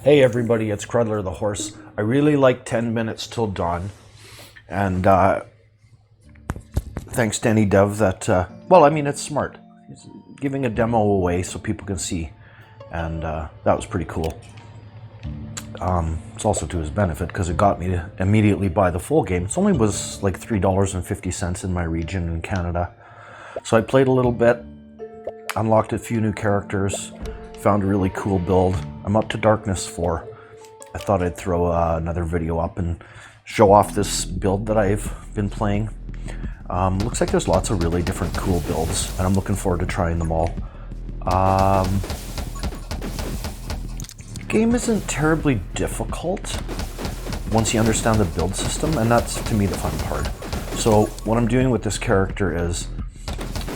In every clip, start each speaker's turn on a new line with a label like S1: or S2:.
S1: Hey everybody, it's Crudler the Horse. I really like 10 minutes till dawn, and thanks to any dev that, it's smart. He's giving a demo away so people can see, and that was pretty cool. It's also to his benefit because it got me to immediately buy the full game. It only was like $3.50 in my region in Canada. So I played a little bit, unlocked a few new characters, found a really cool build. I'm up to Darkness 4. I thought I'd throw another video up and show off this build that I've been playing. Looks like there's lots of really different cool builds, and I'm looking forward to trying them all. The game isn't terribly difficult once you understand the build system, and that's, to me, the fun part. So what I'm doing with this character is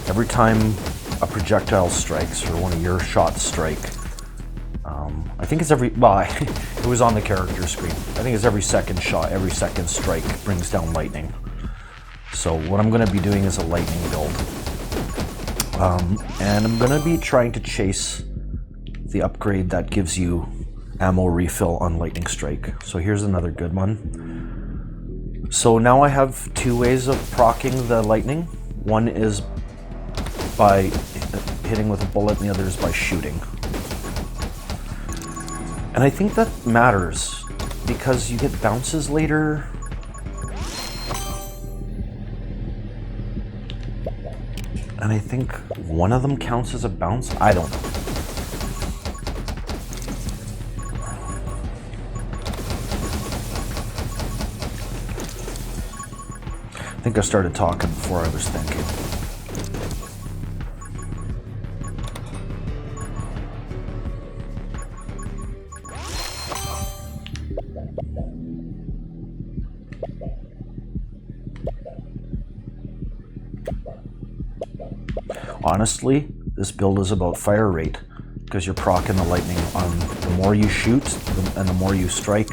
S1: every time a projectile strikes, or one of your shots strike, I think it's it was on the character screen. I think it's every second shot, every second strike brings down lightning. So what I'm going to be doing is a lightning build. And I'm going to be trying to chase the upgrade that gives you ammo refill on lightning strike. So here's another good one. So now I have two ways of proccing the lightning. One is by hitting with a bullet, and the other is by shooting. And I think that matters because you get bounces later. And I think one of them counts as a bounce. I don't know. I think I started talking before I was thinking. Honestly, this build is about fire rate because you're proccing the lightning on the more you shoot and the more you strike,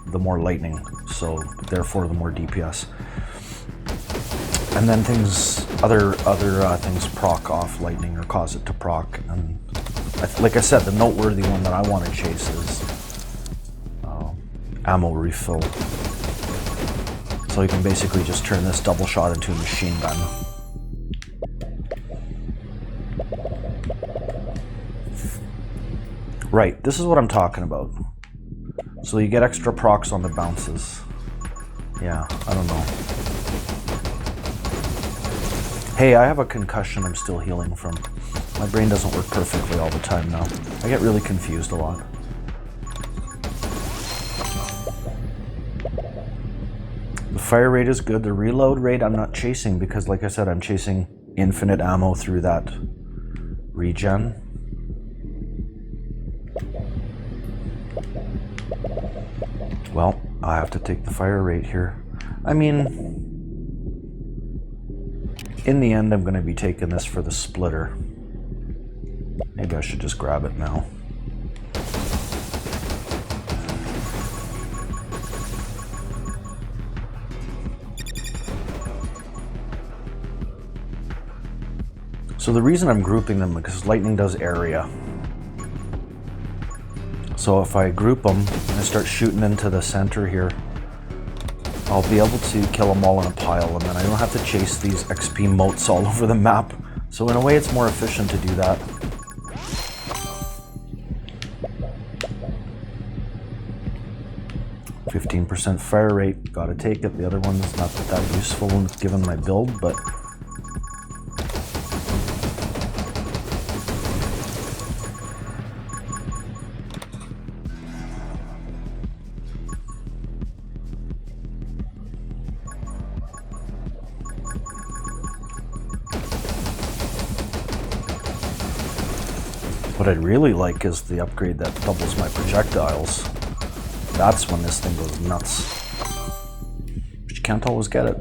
S1: the more lightning. So therefore, the more DPS. And then other things proc off lightning or cause it to proc. And like I said, the noteworthy one that I want to chase is ammo refill. So you can basically just turn this double shot into a machine gun. Right, this is what I'm talking about. So you get extra procs on the bounces. Yeah, I don't know. Hey, I have a concussion I'm still healing from. My brain doesn't work perfectly all the time now. I get really confused a lot. The fire rate is good. The reload rate I'm not chasing because, like I said, I'm chasing infinite ammo through that regen. Well, I have to take the fire rate here. I mean, in the end, I'm going to be taking this for the splitter. Maybe I should just grab it now. So the reason I'm grouping them is because lightning does area. So if I group them and I start shooting into the center here, I'll be able to kill them all in a pile, and then I don't have to chase these XP motes all over the map. So in a way, it's more efficient to do that. %15 fire rate, gotta take it. The other one is not that useful given my build, but what I'd really like is the upgrade that doubles my projectiles. That's when this thing goes nuts. But you can't always get it.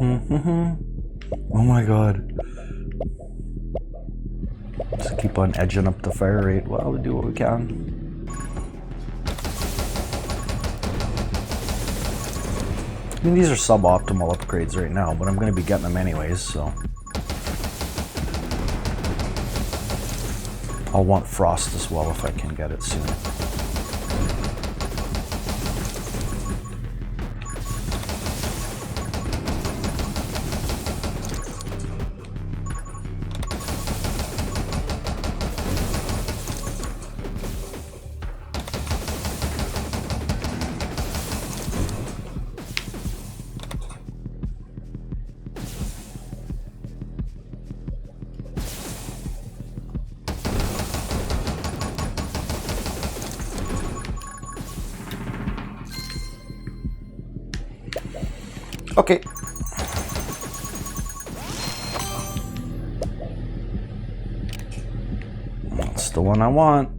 S1: Oh my god. Just keep on edging up the fire rate. Well, we do what we can. I mean, these are suboptimal upgrades right now, but I'm going to be getting them anyways, so. I'll want frost as well if I can get it soon. Okay. That's the one I want.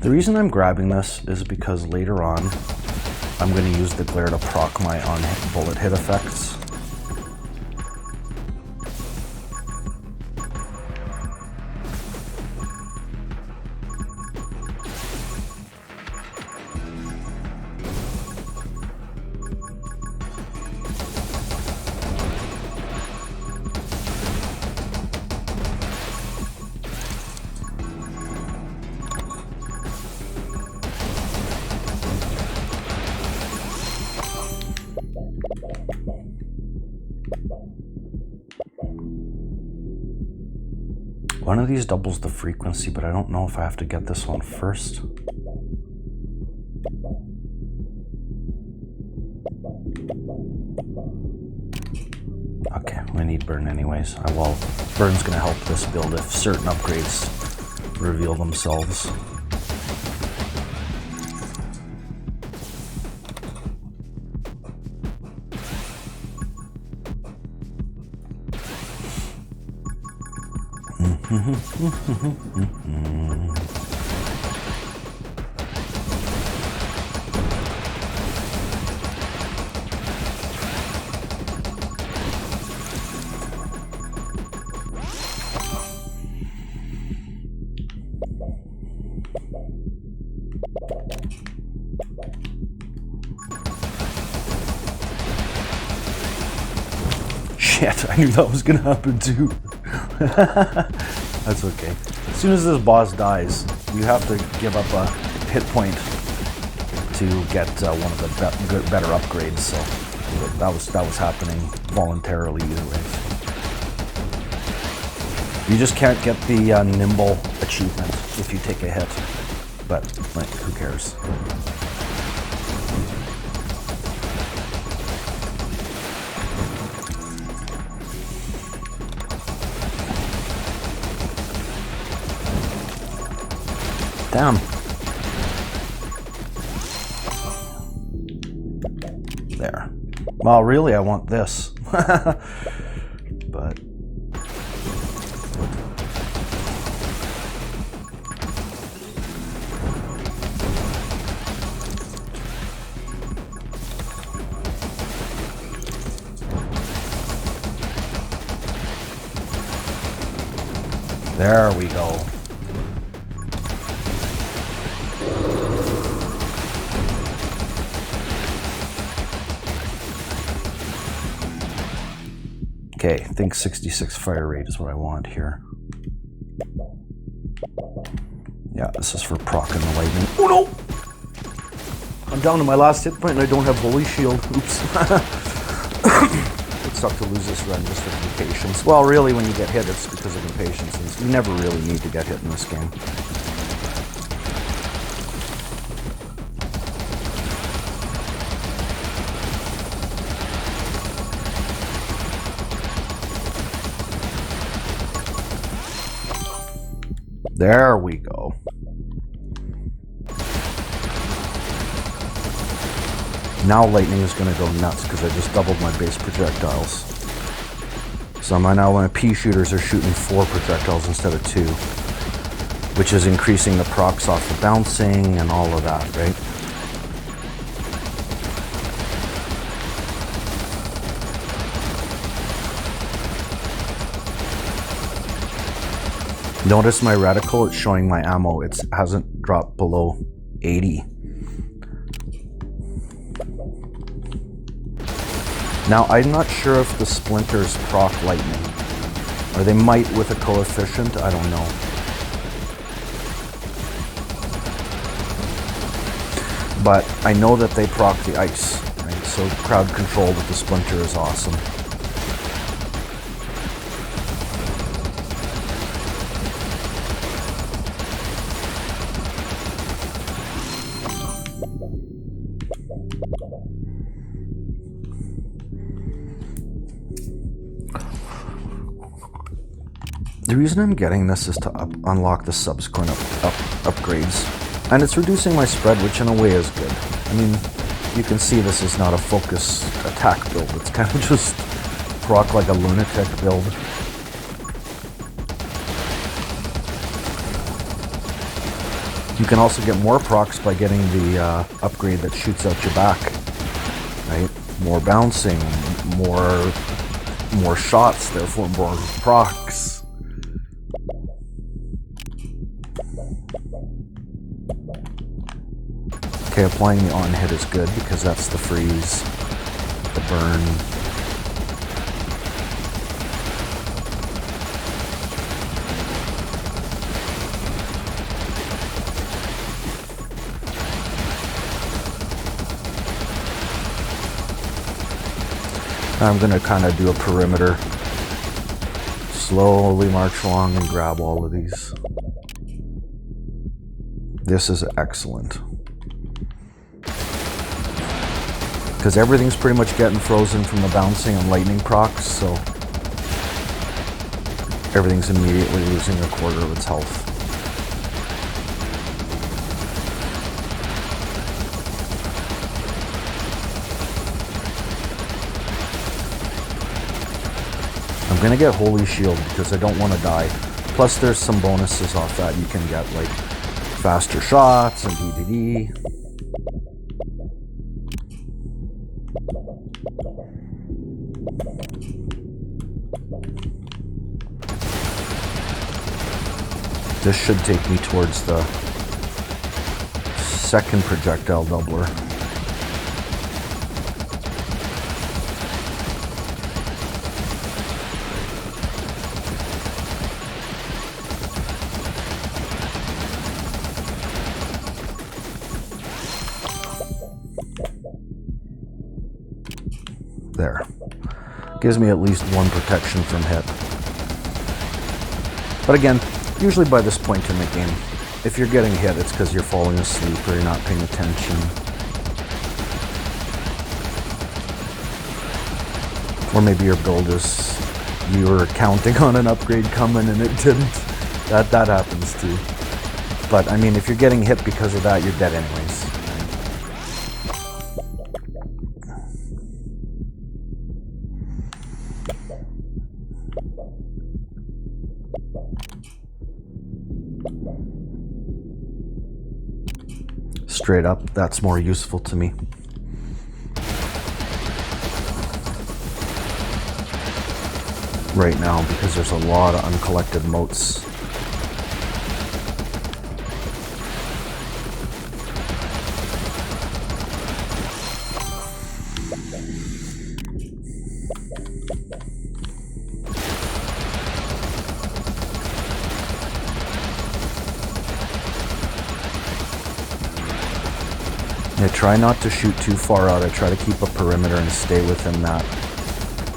S1: The reason I'm grabbing this is because later on, I'm going to use the glare to proc my on-bullet hit effects. One of these doubles the frequency, but I don't know if I have to get this one first. Okay, we need burn anyways. Well, burn's gonna help this build if certain upgrades reveal themselves. Shit, I knew that was gonna happen too. That's okay. As soon as this boss dies, you have to give up a hit point to get one of the better upgrades. So that was happening voluntarily either way. You just can't get the nimble achievement if you take a hit, but like, who cares? Damn. There. Well, really, I want this. But there we go. Okay, I think 66 fire rate is what I want here. Yeah, this is for procking the lightning. Oh no! I'm down to my last hit point and I don't have bully shield. Oops. It sucked to lose this run just with impatience. Well, really, when you get hit, it's because of impatience. You never really need to get hit in this game. There we go. Now lightning is going to go nuts because I just doubled my base projectiles. So now my pea shooters are shooting 4 projectiles instead of 2, which is increasing the procs off the bouncing and all of that, right? Notice my reticle, it's showing my ammo. It hasn't dropped below 80. Now, I'm not sure if the splinters proc lightning, or they might with a coefficient, I don't know. But I know that they proc the ice, right? So crowd control with the splinter is awesome. The reason I'm getting this is to unlock the subsequent upgrades. And it's reducing my spread, which in a way is good. I mean, you can see this is not a focus attack build. It's kind of just proc like a lunatic build. You can also get more procs by getting the upgrade that shoots out your back. Right? More bouncing, more shots, therefore more procs. Okay, applying the on hit is good because that's the freeze, the burn. I'm going to kind of do a perimeter, slowly march along and grab all of these. This is excellent. Because everything's pretty much getting frozen from the bouncing and lightning procs, so everything's immediately losing a quarter of its health. I'm gonna get Holy Shield because I don't want to die. Plus there's some bonuses off that you can get, like faster shots and DDD. This should take me towards the second projectile doubler. There. Gives me at least 1 protection from hit. But again, usually by this point in the game, if you're getting hit, it's because you're falling asleep or you're not paying attention. Or maybe your build is, you were counting on an upgrade coming and it didn't. That happens too. But I mean, if you're getting hit because of that, you're dead anyways. Straight up, that's more useful to me. Right now, because there's a lot of uncollected motes. I try not to shoot too far out. I try to keep a perimeter and stay within that.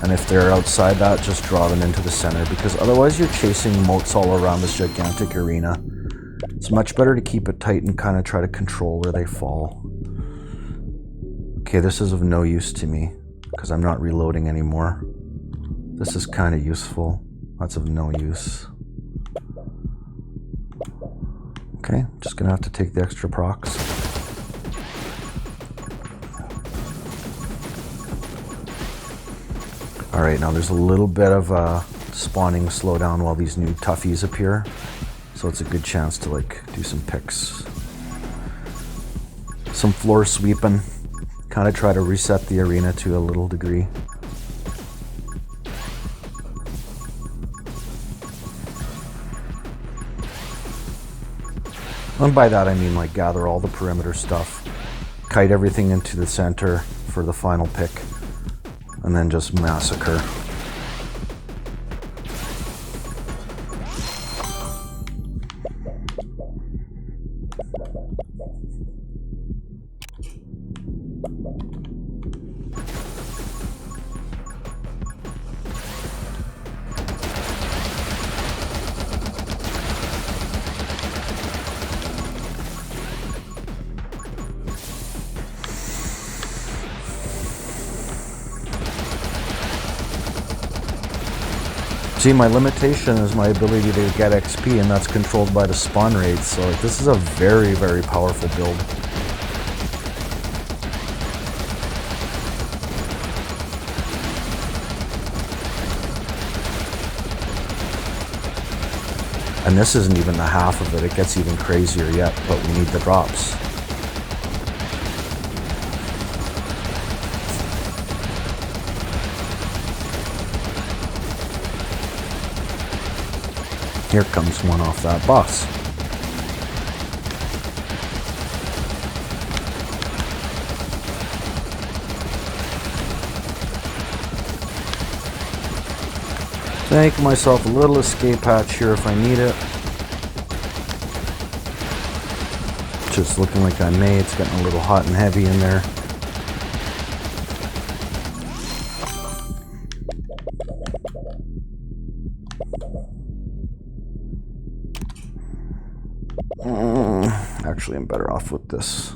S1: And if they're outside that, just draw them into the center, because otherwise you're chasing motes all around this gigantic arena. It's much better to keep it tight and kind of try to control where they fall. Okay, this is of no use to me because I'm not reloading anymore. This is kind of useful. That's of no use. Okay, just gonna have to take the extra procs. All right, now there's a little bit of a spawning slowdown while these new toughies appear. So it's a good chance to like do some picks. Some floor sweeping. Kind of try to reset the arena to a little degree. And by that I mean like gather all the perimeter stuff, kite everything into the center for the final pick, and then just massacre. See, my limitation is my ability to get XP, and that's controlled by the spawn rate, so like, this is a very, very powerful build. And this isn't even the half of it, it gets even crazier yet, but we need the drops. Here comes one off that boss. Make myself a little escape hatch here if I need it. Just looking like I may. It's getting a little hot and heavy in there. Actually, I'm better off with this.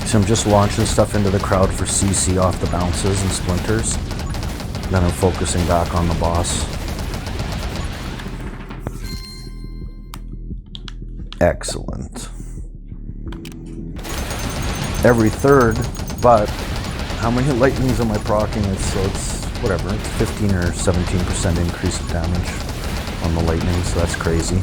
S1: So I'm just launching stuff into the crowd for CC off the bounces and splinters. Then I'm focusing back on the boss. Excellent. Every third, but how many lightnings am I proccing? It's whatever, it's 15 or 17% increase of damage on the lightning, so that's crazy.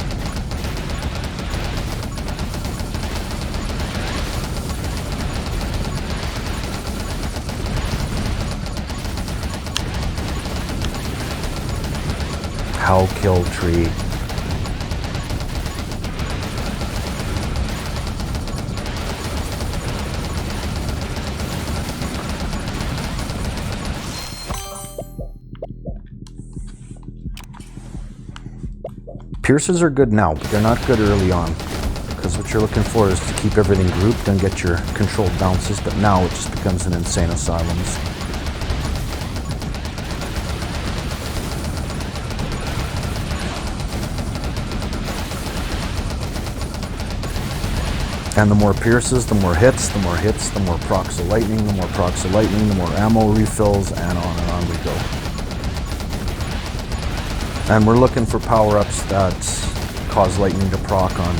S1: How kill tree. Pierces are good now, but they're not good early on. Because what you're looking for is to keep everything grouped and get your controlled bounces, but now it just becomes an insane asylum. And the more pierces, the more hits, the more hits, the more procs of lightning, the more procs of lightning, the more ammo refills, and on we go. And we're looking for power-ups that cause lightning to proc on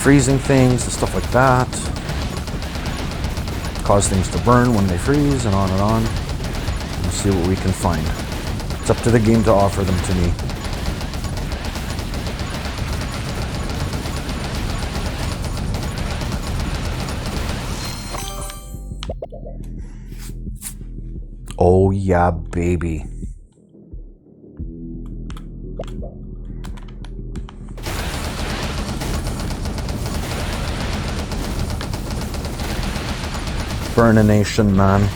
S1: freezing things and stuff like that. Cause things to burn when they freeze, and on and on. We'll see what we can find. It's up to the game to offer them to me. Oh yeah, baby. Burnination, man.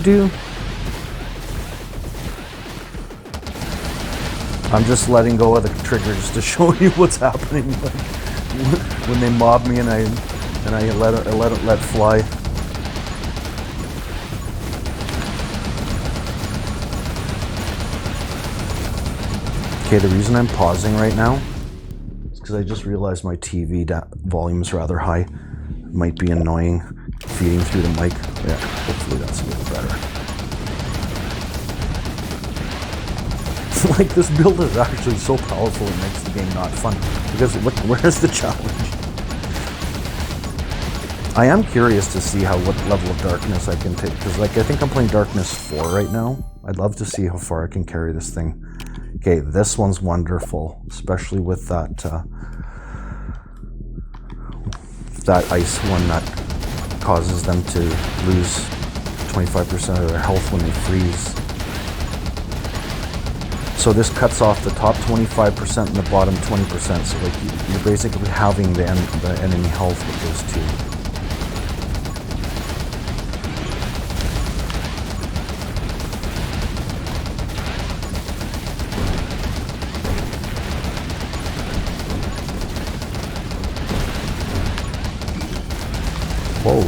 S1: Do. I'm just letting go of the triggers to show you what's happening. when they mob me and I let it fly. Okay, the reason I'm pausing right now is because I just realized my TV volume is rather high. It might be annoying feeding through the mic. Yeah, hopefully that's a little better. Like, this build is actually so powerful it makes the game not fun. Because look, where's the challenge? I am curious to see what level of darkness I can take, because like I think I'm playing darkness 4 right now. I'd love to see how far I can carry this thing. Okay, this one's wonderful, especially with that ice one that causes them to lose 25% of their health when they freeze. So this cuts off the top 25% and the bottom 20%. So like you're basically halving the enemy health with those two. Whoa.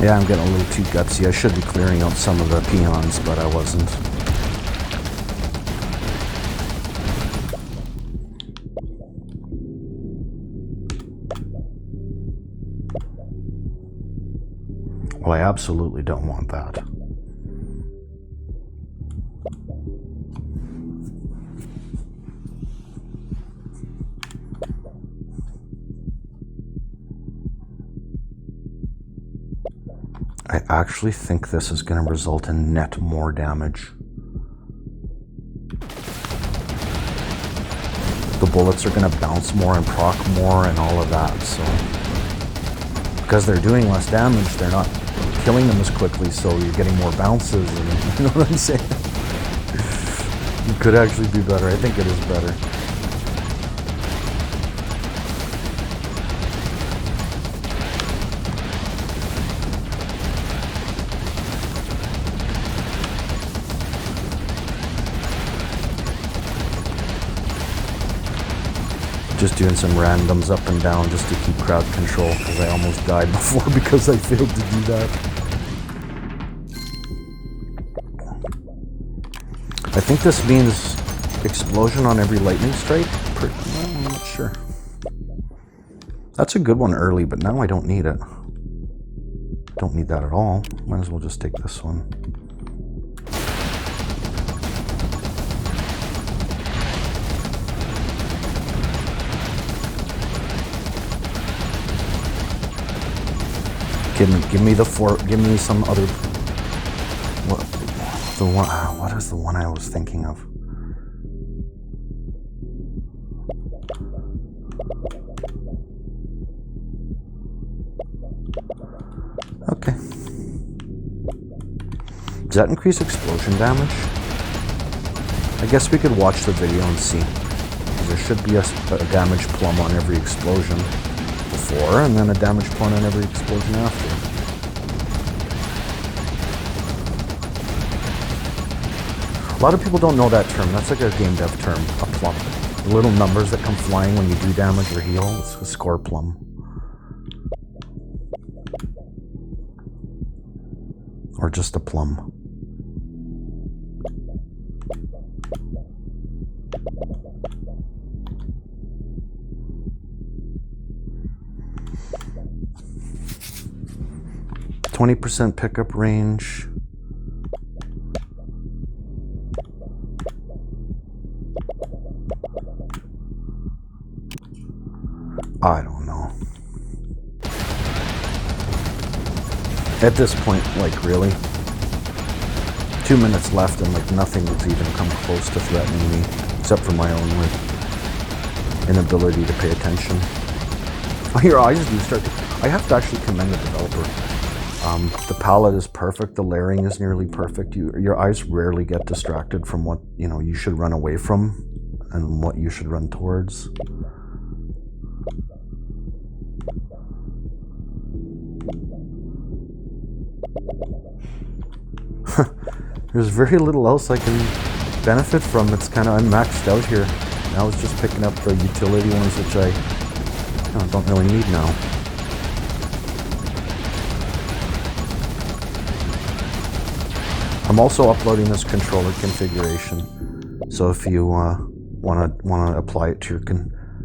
S1: Yeah, I'm getting a little too gutsy. I should be clearing out some of the peons, but I wasn't. Well, I absolutely don't want that. I actually think this is going to result in net more damage. The bullets are going to bounce more and proc more and all of that, so... Because they're doing less damage, they're not killing them as quickly, so you're getting more bounces, and you know what I'm saying? It could actually be better. I think it is better. Just doing some randoms up and down just to keep crowd control, because I almost died before because I failed to do that. I think this means explosion on every lightning strike. I'm not sure. That's a good one early, but now I don't need it. Don't need that at all. Might as well just take this one. Give me the four. Give me some other. What the one? What is the one I was thinking of? Okay. Does that increase explosion damage? I guess we could watch the video and see. There should be a damage plum on every explosion before, and then a damage plum on every explosion after. A lot of people don't know that term. That's like a game dev term, a plum. The little numbers that come flying when you do damage or heal, it's a score plum. Or just a plum. %, pickup range. I don't know. At this point, like, really? 2 minutes left and like nothing has even come close to threatening me, except for my own like inability to pay attention. Your eyes do start to... I have to actually commend the developer. The palette is perfect. The layering is nearly perfect. Your eyes rarely get distracted from what, you know, you should run away from and what you should run towards. There's very little else I can benefit from. It's kind of, I'm maxed out here. Now it's just picking up the utility ones, which I don't really need now. I'm also uploading this controller configuration, so if you want to apply it to your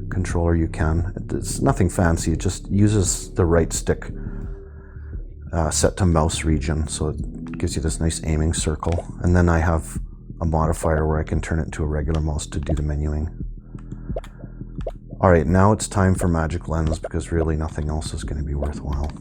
S1: controller, you can. It's nothing fancy. It just uses the right stick set to mouse region, so it gives you this nice aiming circle. And then I have a modifier where I can turn it into a regular mouse to do the menuing. Alright, now it's time for magic lens, because really nothing else is going to be worthwhile.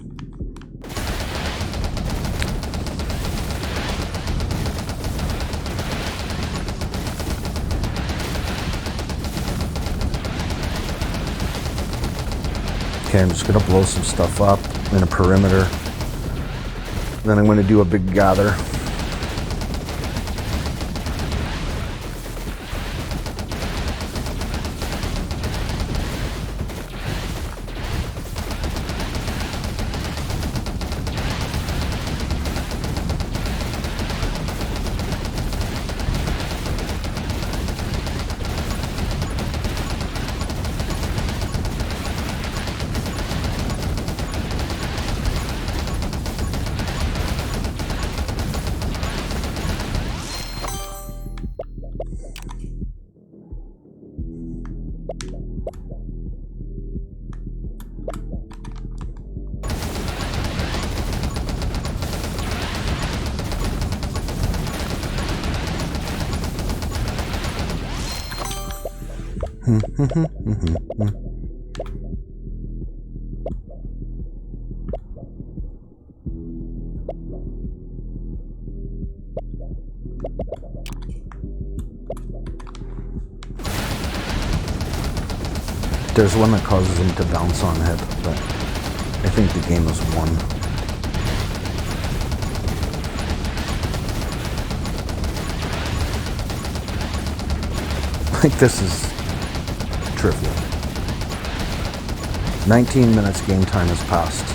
S1: Okay, I'm just going to blow some stuff up in a perimeter. Then I'm going to do a big gather. There's one that causes him to bounce on it, but I think the game is won. Like, this is trivial. 19 minutes game time has passed,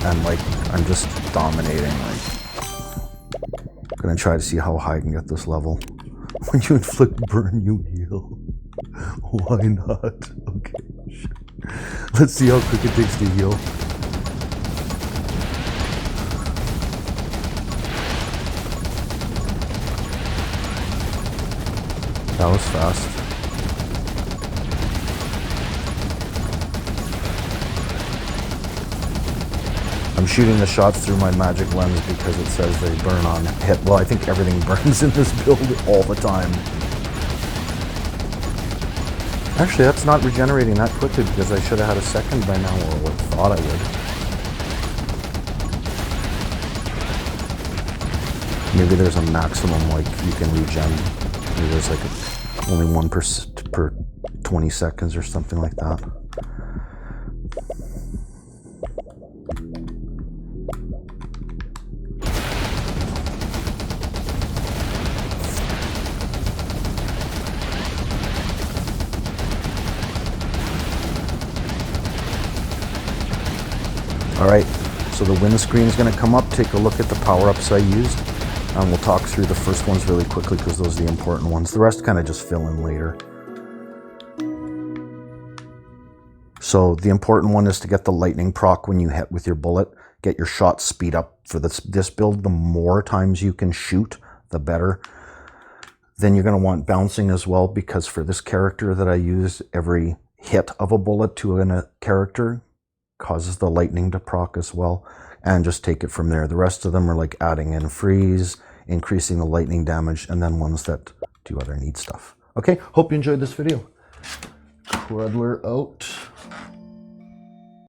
S1: and like, I'm just dominating. Like, I'm gonna try to see how high I can get this level. When you inflict burn, you heal. Why not? Okay, sure. Let's see how quick it takes to heal. That was fast. I'm shooting the shots through my magic lens because it says they burn on hit. Well, I think everything burns in this build all the time. Actually, that's not regenerating that quickly because I should have had a second by now, or thought I would. Maybe there's a maximum, like, you can regen. Maybe there's like only 1 per 20 seconds or something like that. Alright, so the windscreen is going to come up. Take a look at the power-ups I used. And we'll talk through the first ones really quickly because those are the important ones. The rest kind of just fill in later. So the important one is to get the lightning proc when you hit with your bullet. Get your shot speed up. For this build, the more times you can shoot, the better. Then you're going to want bouncing as well, because for this character that I used, every hit of a bullet to a character causes the lightning to proc as well, and just take it from there. The rest of them are like adding in freeze, increasing the lightning damage, and then ones that do other neat stuff. Okay, hope you enjoyed this video. Crudler out.